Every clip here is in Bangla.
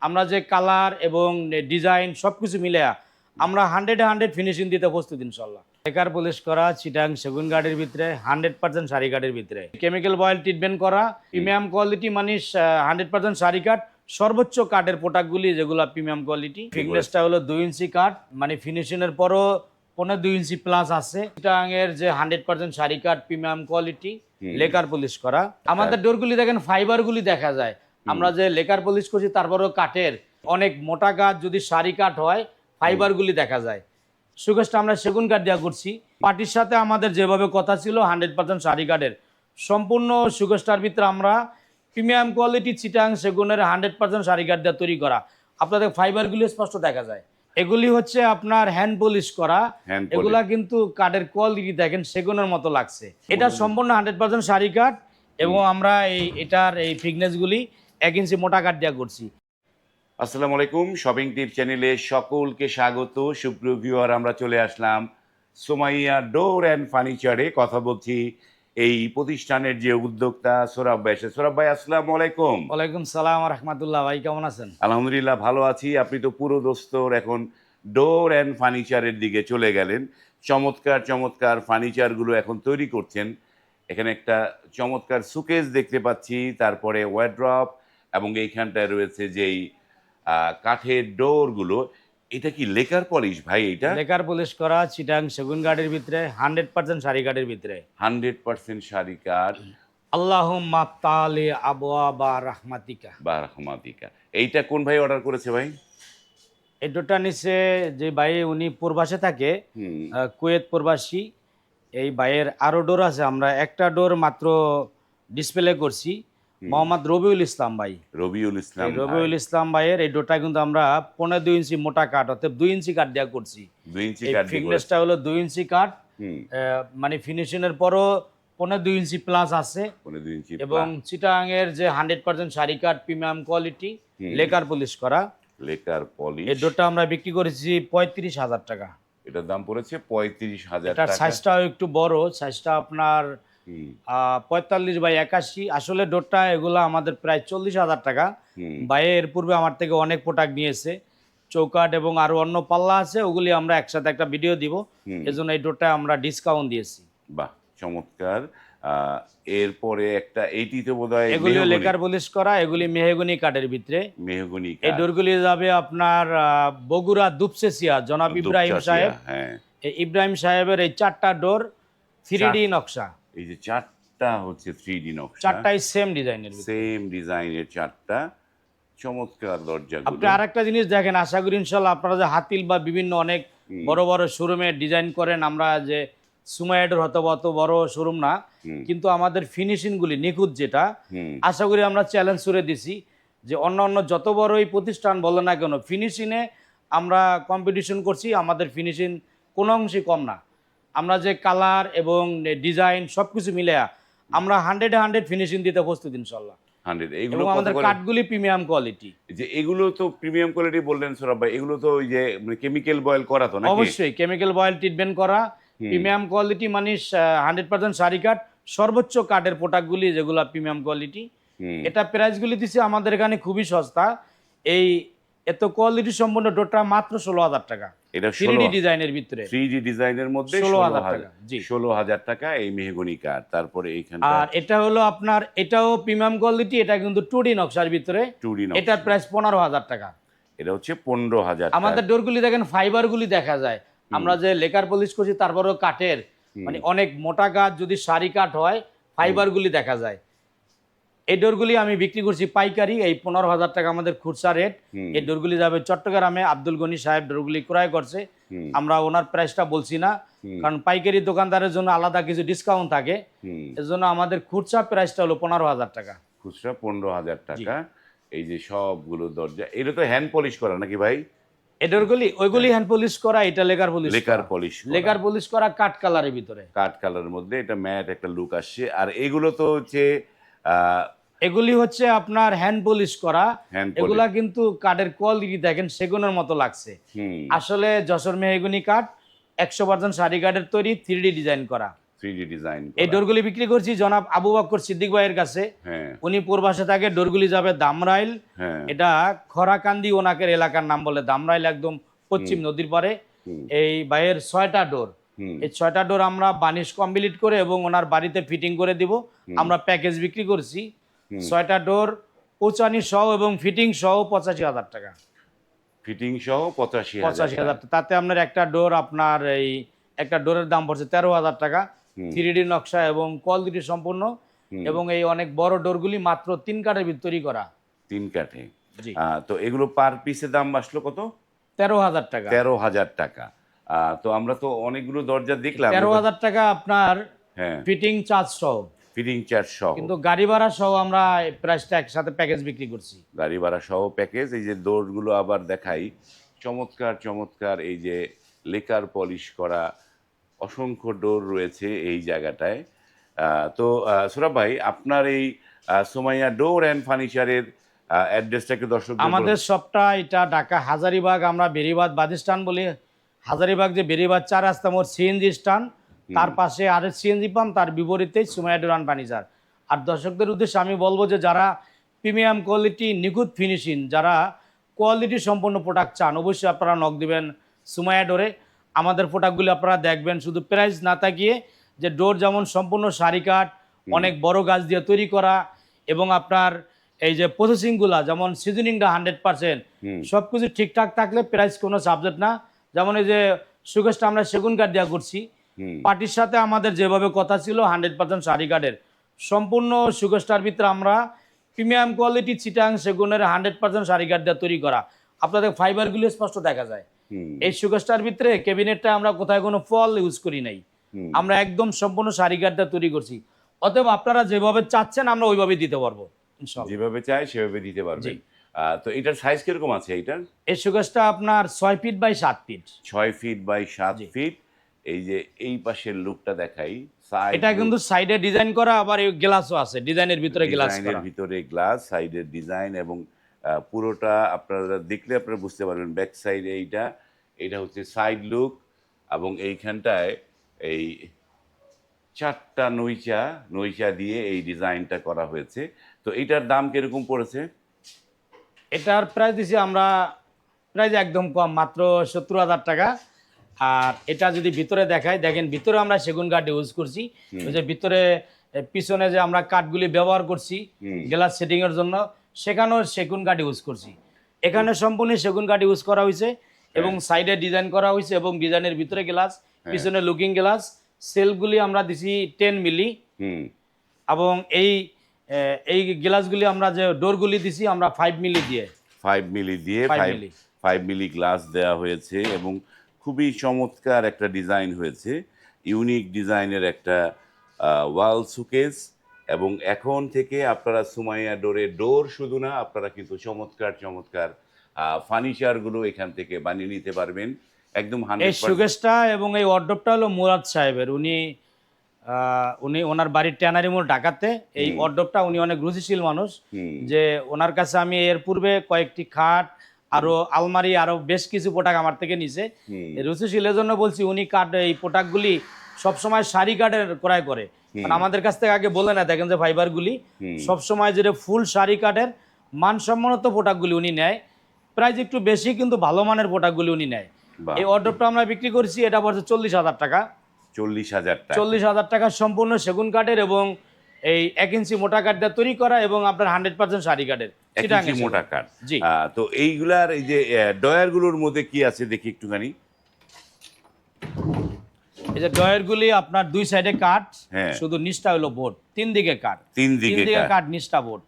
আমরা যে কালার এবং ডিজাইন সবকিছু মিলে আমরা 100 ফিনিশিং দিতে প্রস্তুত ইনশাল্লাহ। লেকার পলিশ করা চিটাং সেগুন কাঠের ভিতরে 100% শাড়ি কাঠের ভিতরে কেমিক্যাল অয়েল ট্রিটমেন্ট করা প্রিমিয়াম কোয়ালিটি মানে 100% শাড়ি কাঠ সর্বোচ্চ কাঠের প্রোডাক্টগুলি যেগুলো প্রিমিয়াম কোয়ালিটি। ফিটনেসটা হলো 2 ইঞ্চি কাঠ মানে ফিনিশিংয়ের পরও 2 ইঞ্চি প্লাস আছে। চিটাং এর যে 100% শাড়ি কাঠ প্রিমিয়াম কোয়ালিটি লেকার পলিশ করা। আমাদের ডোরগুলি দেখেন ফাইবারগুলি দেখা যায়, আমরা যে লেকার পলিশ করছি তারপরেও কাঠের অনেক মোটা কাঠ যদি শাড়ি কাঠ হয় ফাইবারগুলি দেখা যায়। সুকেশটা আমরা সেগুন কাঠ দেওয়া করছি। পার্টির সাথে আমাদের যেভাবে কথা ছিল 100% শাড়ি কাঠের সম্পূর্ণ সুকেশটার ভিতরে আমরা প্রিমিয়াম কোয়ালিটি চিটাং সেগুনের 100% শাড়ি কাঠ দিয়ে তৈরি করা। আপনাদের ফাইবারগুলি স্পষ্ট দেখা যায়। এগুলি হচ্ছে আপনার হ্যান্ড পলিশ করা, এগুলা কিন্তু কাঠের কোয়ালিটি দেখেন সেগুনের মতো লাগছে। এটা সম্পূর্ণ 100% শাড়ি কাঠ এবং আমরা এটার এই ফিটনেসগুলি 1 ইঞ্চি মোটা কাঠ দেওয়া করছি। আসসালামু আলাইকুম, শপিং টিপ চ্যানেলে সকলকে স্বাগত। সুপ্রিয় ভিউয়ার, আমরা চলে আসলাম সুমাইয়া ডোর অ্যান্ড ফার্নিচারে। কথা বলছি এই প্রতিষ্ঠানের যে উদ্যোক্তা সোহরাব ভাই। সোহরাব ভাই, আসসালামু আলাইকুম। ওয়ালাইকুম সালাম রাহমাতুল্লাহ। ভাই কেমন আছেন? আলহামদুলিল্লাহ ভালো আছি। আপনি তো পুরো দোস্তর এখন ডোর অ্যান্ড ফার্নিচারের দিকে চলে গেলেন। চমৎকার চমৎকার ফার্নিচারগুলো এখন তৈরি করছেন। এখানে একটা চমৎকার সুকেস দেখতে পাচ্ছি, তারপরে ওয়ার্ড্রপ, এবং এইখানটায় রয়েছে যেই কাঠের ডোরগুলো। এটা কি লেকার পলিশ ভাই? এটা লেকার পলিশ করা চিটাং সেগুন কাঠের ভিতরে 100% শাড়ি কাঠের ভিতরে 100% শাড়ি কাঠ। আল্লাহুম্মা তালি আবওয়াবা রাহমাতিকা। বা রহমাতিকা। এইটা কোন ভাই অর্ডার করেছে ভাই? এই ডোরটা নিচে যে ভাই উনি প্রবাসে থাকে, হুম। কুয়েত প্রবাসী। এই ভাইয়ের আরো ডোর আছে, আমরা একটা ডোর মাত্র ডিসপ্লে করছি। মোহাম্মদ রবিউল ইসলাম ভাই। রবিউল ইসলাম এই রবিউল ইসলাম ভাইয়ের এই ডোরটা কিন্তু আমরা 2.5 ইঞ্চি মোটা কাঠ অর্থাৎ 2 ইঞ্চি কাঠ দেওয়া করছি। 2 ইঞ্চি এই কাঠ দিয়ে ফিটনেসটা হলো 2 ইঞ্চি কাঠ, হুম, মানে ফিনিশিংয়ের পরও 2.5 ইঞ্চি প্লাস আছে। 2 ইঞ্চি এবং চিটাং এর যে 100% শাড়ি কাঠ প্রিমিয়াম কোয়ালিটি লেকার পলিশ করা লেকার পলিশ। এই ডোরটা আমরা বিক্রি করেছি 35,000 টাকা। এটার দাম পড়েছে 35,000 এটার টাকা। সাইজটাও একটু বড়, সাইজটা আপনার 45x81। আসলে ডোরটা এগুলো আমাদের প্রায় 40,000 টাকা। ভাইয়ে এর পূর্বে আমার থেকে অনেক প্রোডাক্ট নিয়েছে, চৌকাঠ এবং আরো অন্য পাল্লা আছে, ওগুলি আমরা একসাথে একটা ভিডিও দিব, এজন্য এই ডোরটা আমরা ডিসকাউন্ট দিয়েছি। বাহ, চমৎকার। এরপরে একটা এইটিতে বোধহয় এগুলি লেকার পলিশ করা, এগুলি মেহগনি কাঠের ভিতরে। মেহগনি এই কাঠ। ডোরগুলি যাবে আপনার বগুড়া দুপসেসিয়া জনাব ইব্রাহিম সাহেব। হ্যাঁ, এই ইব্রাহিম সাহেবের এই 4টা ডোর 3D নকশা, এই যে 4টা হচ্ছে 3D নকশা, 4টাই সেম ডিজাইনের। সেম ডিজাইনের 4টা চমৎকার দরজাগুলো। আপনি আরেকটা জিনিস দেখেন, আশা করি ইনশাল্লাহ আপনারা যে হাতিল বা বিভিন্ন অনেক বড় বড় শোরুমে ডিজাইন করেন, আমরা যে সুমাইয়াডোর হয়তো অত বড় শোরুম না, কিন্তু আমাদের ফিনিশিংগুলি নিখুঁত, যেটা আশা করি আমরা চ্যালেঞ্জ করে দিছি যে অন্য অন্য যত বড়ই প্রতিষ্ঠান বলে না কেন, ফিনিশিংয়ে আমরা কম্পিটিশন করছি, আমাদের ফিনিশিং কোনো অংশে কম না। আমরা যে কালার এবং ডিজাইন সবকিছু মিলে আমরা 100 ফিনিশিং দিতে প্রস্তুত ইনশাল্লাহ। 100। এগুলো এবং আমাদের কাঠগুলি প্রিমিয়াম কোয়ালিটি। যে এগুলো তো প্রিমিয়াম কোয়ালিটি বললেন সোহরাব ভাই, এগুলো তো ওই যে কেমিক্যাল বয়েল করা তো নাকি? অবশ্যই কেমিক্যাল অয়েল ট্রিটমেন্ট করা প্রিমিয়াম কোয়ালিটি মানে 100% শাড়ি কাঠ সর্বোচ্চ কাঠের প্রোডাক্টগুলি যেগুলো প্রিমিয়াম কোয়ালিটি। এটা প্রাইসগুলি দিচ্ছে আমাদের এখানে খুবই সস্তা। এই এত কোয়ালিটি সম্পন্ন ডোরটা মাত্র 16,000 টাকা। এটা 3D ডিজাইনের ভিতরে 3D ডিজাইনের মধ্যে 16,000 টাকা। জি, 16,000 টাকা এই মেহগনি কাঠ। তারপরে এইখানে আর এটা হলো আপনার, এটাও প্রিমিয়াম কোয়ালিটি, এটা কিন্তু 2D নকশার ভিতরে। 2D নকশা। এটার প্রাইস 15,000 টাকা। এটা হচ্ছে 15,000 টাকা। আমাদের ডোরগুলি দেখেন ফাইবারগুলি দেখা যায়, আমরা যে লেকার পলিশ করছি তারপরেও কাঠের মানে অনেক মোটা কাঠ যদি শাড়ি কাঠ হয় ফাইবারগুলি দেখা যায়। এই ডোরগুলি আমি বিক্রি করছি পাইকারি, এই 15,000 টাকা আমাদের খুচরা রেট। এই ডোরগুলি যাবে চট্টগ্রামে, আব্দুল গনি সাহেব ডোরগুলি ক্রয় করছে, আমরা ওনার প্রাইসটা বলছি না, কারণ পাইকারি দোকানদারের জন্য আলাদা কিছু ডিসকাউন্ট থাকে, এজন্য আমাদের খুচরা প্রাইসটা হলো 15,000 টাকা। খুচরা 15,000 টাকা। এই যে সবগুলো দরজা, এটা তো হ্যান্ড পলিশ করা নাকি ভাই? এই ডোরগুলি ওইগুলি হ্যান্ড পলিশ করা, এটা lacquer polish. Lacquer polish, lacquer polish করা কাঠ কালারের ভিতরে, কাঠ কালারের মধ্যে এটা ম্যাট একটা লুক আসছে। আর এগুলো তো হচ্ছে এগুলি হচ্ছে আপনার হ্যান্ড পলিশ করা। এগুলা কিন্তু কাঠের কোয়ালিটি দেখেন সেগুনের মতো লাগছে। আসলে যশোর মেহগনি কাঠ 100% শাড়ি কাঠের তৈরি, 3D ডিজাইন করা। 3D ডিজাইন এই ডোরগুলি বিক্রি করছি জনাব আবু বকর সিদ্দিক ভাইয়ের কাছে। হ্যাঁ উনি পূর্বাসে থাকে, ডোরগুলি যাবে দামরাইল। হ্যাঁ এটা খরাকান্দি ওনাকের এলাকার নাম বলে, দামরাইল একদম পশ্চিম নদীর পারে। হুম। এই ভাইয়ের 6টা ডোর, হুম। এই 6টা ডোর আমরা বানিশ কমপ্লিট করে এবং ওনার বাড়িতে ফিটিং করে দিব। আমরা প্যাকেজ বিক্রি করছি 6টা ডোর পৌঁছানি সহ এবং ফিটিং সহ 85,000 টাকা। ফিটিং সহ 85,000 85,000 টাকা। তাতে আপনার একটা ডোর, আপনার এই একটা ডোরের দাম পড়ছে 13,000 টাকা, 3D নকশা এবং কোয়ালিটি সম্পূর্ণ। এবং এই অনেক বড় ডোরগুলি মাত্র 3 কাঠের ভিতর তৈরি করা। 3 কাঠে। জি। তো এগুলো পার পিসের দাম আসলো কত? 13,000 টাকা। 13,000 টাকা। তো আমরা তো অনেকগুলো দরজা দেখলাম। 13,000 টাকা আপনার হ্যাঁ, ফিটিং চার্জ সহ, ফিটিং চার্জ সহ, কিন্তু গাড়ি ভাড়া সহ আমরা এই প্রাইসটা একসাথে প্যাকেজ বিক্রি করছি। গাড়ি ভাড়া সহ প্যাকেজ। এই যে ডোরগুলো আবার দেখাই, চমৎকার চমৎকার এই যে লেকার পলিশ করা অসংখ্য ডোর রয়েছে এই জায়গাটায়। তো সুরাব ভাই, আপনার এই সুমাইয়া ডোর অ্যান্ড ফার্নিচারের অ্যাড্রেসটা একটু দর্শক আমাদের শপটা এটা ঢাকা হাজারীবাগ, আমরা বেরিবাদ বাদিস্টান বলি। হাজারীবাগ যে বেরিবাদ 4 রাস্তা মোড় সিএনজি স্ট্যান্ড, তার পাশে আরেক সিএনজি পাম্প, তার বিপরীতেই সুমাইয়া ডোর অ্যান্ড ফার্নিচার। আর দর্শকদের উদ্দেশ্যে আমি বলবো যে যারা প্রিমিয়াম কোয়ালিটি, নিখুঁত ফিনিশিং, যারা কোয়ালিটি সম্পন্ন প্রোডাক্ট চান, অবশ্যই আপনারা নক দিবেন সুমাইয়া ডোরে। আমাদের প্রোডাক্টগুলি আপনারা দেখবেন, শুধু প্রাইস না তাকিয়ে, যে ডোর যেমন সম্পূর্ণ সারি কাঠ, অনেক বড় গাছ দিয়ে তৈরি করা, এবং আপনার এই যে প্রসেসিংগুলা, যেমন সিজনিংটা 100%, সব কিছু ঠিকঠাক থাকলে প্রাইস কোনো সাবজেক্ট না। যেমন এই যে সুকেশটা আমরা সেগুন কাঠ দেওয়া করছি, পার্টির সাথে আমাদের যেভাবে কথা ছিল 100% সারি কাঠের সম্পূর্ণ সুকেশটার ভিতরে আমরা প্রিমিয়াম কোয়ালিটি চিটাং সেগুনের 100% সারি কাঠ দিয়ে তৈরি করা। আপনাদের ফাইবারগুলো স্পষ্ট দেখা যায়। এই সুকেশটার ভিতরে ক্যাবিনেটটা আমরা কোথায় কোনো ফল ইউজ করি নাই, আমরা একদম সম্পূর্ণ সারি কাঠ দিয়ে তৈরি করছি। অতএব আপনারা যেভাবে চাচ্ছেন আমরা ওইভাবেই দিতে পারবো ইনশাআল্লাহ। যেভাবে চাই সেভাবে দিতে পারবেন। তো এটার সাইজ কিরকম আছে? এইটার এই সুকেশটা আপনার 6 feet by 7 feet. 6 feet by 7 feet. এই যে এই পাশের লুকটা দেখাই, এটা কিন্তু সাইডে ডিজাইন করা, আবার এই গ্লাসও আছে, ডিজাইনের ভিতরে গ্লাস ডিজাইনের করা। ভিতরে গ্লাস, সাইডের ডিজাইন, এবং পুরোটা আপনারা দেখলে আপনারা বুঝতে পারবেন। ব্যাক সাইডে এটা হচ্ছে সাইড লুক, এবং এইখানটায় এই 4টা নইচা দিয়ে এই ডিজাইনটা করা হয়েছে। তো এটার দাম কিরকম পড়েছে? এটার প্রাইস দিছি আমরা, প্রাইস একদম কম, মাত্র 70,000 টাকা। আর এটা যদি ভিতরে দেখাই, দেখেন ভিতরে আমরা সেগুন কাঠ ইউজ করছি। ওই যে ভিতরে পিছনে যে আমরা কাঠগুলি ব্যবহার করছি গ্লাস সেটিং এর জন্য, সেখানেও সেগুন কাঠ ইউজ করছি। এখানে সম্পূর্ণ সেগুন কাঠ ইউজ করা হয়েছে, এবং সাইডে ডিজাইন করা হয়েছে, এবং ডিজাইনের ভিতরে গ্লাস, পিছনে লুকিং গ্লাস। সেলগুলি আমরা দিছি 10 মিলি, এবং এই গ্লাসগুলি আমরা যে ডোরগুলি দিছি আমরা 5 মিলি দিয়ে 5 মিলি দিয়ে 5 মিলি। 5 মিলি গ্লাস দেওয়া হয়েছে, এবং খুবই চমৎকার একটা ডিজাইন হয়েছে, ইউনিক ডিজাইনের একটা ওয়াল সুকেস। এবং এখন থেকে আপনারা সুমাইয়া ডোর শুধু না, আপনারা কিন্তু চমৎকার চমৎকার ফার্নিচারগুলো এখান থেকে বানিয়ে নিতে পারবেন একদম এই 100%। সুকেশটা এবং এই ওয়ার্ডরোবটা হলো মুরাদ সাহেবের, উনি ওনার বাড়ির ট্যানারি মোড় ঢাকাতে। এই ওয়ার্ডরোবটা উনি অনেক রুচিশীল মানুষ, যে ওনার কাছে আমি এর পূর্বে কয়েকটি খাট, আরো আলমারি, আরো বেশ কিছু প্রোডাক্ট আমার থেকে নিছে। রুচিশীলের জন্য বলছি, উনি এই প্রোডাক্টগুলি সবসময় সারি কাঠের ক্রয় করে, কারণ আমাদের কাছ থেকে আগে বলে না, দেখেন যে ফাইবারগুলি সবসময় যেটা ফুল সারি কাঠের মানসম্মত প্রোডাক্টগুলি উনি নেয়। প্রাইস একটু বেশি, কিন্তু ভালো মানের প্রোডাক্টগুলি উনি নেয়। এই ওয়ার্ডরোবটা আমরা বিক্রি করছি, এটা পড়ছে 40,000 টাকা। 40,000 টাকা। 40,000 টাকা সম্পূর্ণ সেগুন কাঠের, এবং এই 1 ইঞ্চি মোটা কাঠ দিয়ে তৈরি করা, এবং আপনার 100% সারি কাঠের, 1 ইঞ্চি মোটা কাঠ। জি। তো এইগুলার এই যে ডয়ারগুলোর মধ্যে কি আছে দেখি একটুখানি। এই যে ডয়ারগুলি আপনার 2 সাইডে কাঠ, হ্যাঁ। শুধু নিচটা হলো বোর্ড, 3 দিকে কাঠ, 3 দিকে কাঠ, নিচটা বোর্ড,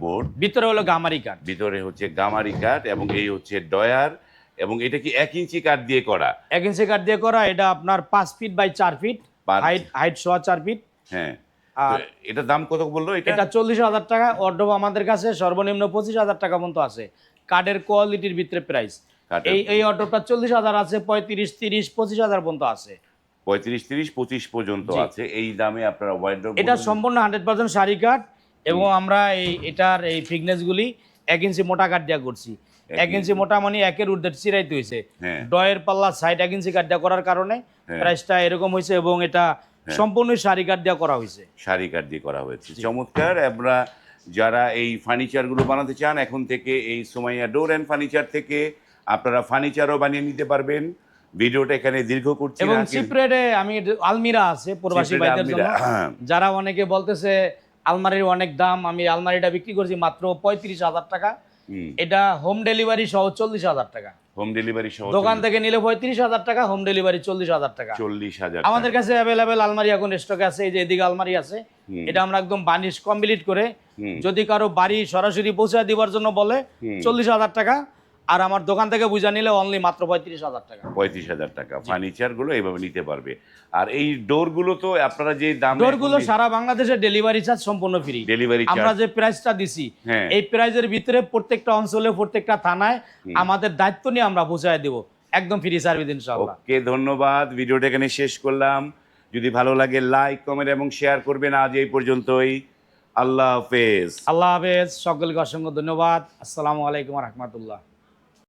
বোর্ড, ভিতরে হলো গামারি কাঠ। ভিতরে হচ্ছে গামারি কাঠ, এবং এই হচ্ছে ডয়ার। এবং এটা কি 1 ইঞ্চি কাঠ দিয়ে করা? 1 ইঞ্চি কাঠ দিয়ে করা। এটা আপনার 5 feet by 4 feet, height 4 feet. হ্যাঁ। আর এটার দাম কত বললো? এটা 40,000 টাকা। ওয়ার্ডরোব আমাদের কাছে সর্বনিম্ন 25,000 টাকা পর্যন্ত আছে, কাঠের কোয়ালিটির ভিতরে প্রাইস। এই ওয়ার্ডরোবটা 40,000 আছে, 35, 30, 25,000 পর্যন্ত আছে। 35, 30, 25 পর্যন্ত আছে। এই দামে আপনারা ওয়ার্ডরোব। এটা সম্পূর্ণ 100% সারি কাঠ, এবং আমরা এটার এই ফিটনেসগুলি 1 ইঞ্চি মোটা কাঠ দেওয়া করছি। 1 ইঞ্চি মোটা মানে 1-এর ঊর্ধ্বে চিরাইতে হয়েছে। ডয়ের পাল্লা সাইড 1 ইঞ্চি কাঠ দেওয়া করার কারণে প্রাইসটা এরকম হয়েছে, এবং এটা সম্পূর্ণ শাড়ি কাঠ দিয়ে করা হয়েছে। শাড়ি কাঠ দিয়ে করা হয়েছে, চমৎকার। আমরা যারা এই ফার্নিচারগুলো বানাতে চান এখন থেকে এই সুমাইয়া ডোর অ্যান্ড ফার্নিচার থেকে আপনারা ফার্নিচারও বানিয়ে নিতে পারবেন। ভিডিওটা এখানে দীর্ঘ করছি এবং না, চিপ রেটে আমি আলমিরা আছে প্রবাসী চিপ রেটে ভাইদের জন্য, আলমিরা, হ্যাঁ। যারা অনেকে বলতেছে আলমারির অনেক দাম, আমি আলমারিটা বিক্রি করছি মাত্র 35,000 টাকা। এটা হোম ডেলিভারি সহ 40,000 টাকা। হোম ডেলিভারি সহ দোকান থেকে নিলে 35,000 টাকা, হোম ডেলিভারি 40,000 টাকা। 40,000 আমাদের কাছে অ্যাভেলেবেল আলমারি এখন স্টকে আছে। এই যে এদিকে আলমারি আছে, এটা আমরা একদম বানিশ কমপ্লিট করে যদি কারো বাড়ি সরাসরি পৌঁছে দেওয়ার জন্য বলে 40,000 টাকা, আর আমার দোকান থেকে বুঝা নিলে অনলি মাত্র 35,000 টাকা। 35,000 টাকা ফার্নিচার গুলো এইভাবে নিতে পারবে। আর এই ডোর গুলো তো আপনারা যে দাম, ডোরগুলো সারা বাংলাদেশে ডেলিভারি চার্জ সম্পূর্ণ ফ্রি। ডেলিভারি আমরা যে প্রাইসটা দিছি হ্যাঁ। এই প্রাইজের ভিতরে প্রত্যেকটা অঞ্চলে প্রত্যেকটা থানায় আমাদের দায়িত্ব নিয়ে আমরা পৌঁছায় দেব, একদম ফ্রি সার্ভিস ইনশাআল্লাহ। ওকে, ধন্যবাদ। ভিডিওটা এখানে শেষ করলাম। যদি ভালো লাগে লাইক, কমেন্ট এবং শেয়ার করবেন। আজ এই পর্যন্তই। আল্লাহ হাফেজ। আল্লাহ হাফেজ, সকলকে অসংখ্য ধন্যবাদ। আসসালামু আলাইকুম ওয়া রাহমাতুল্লাহ।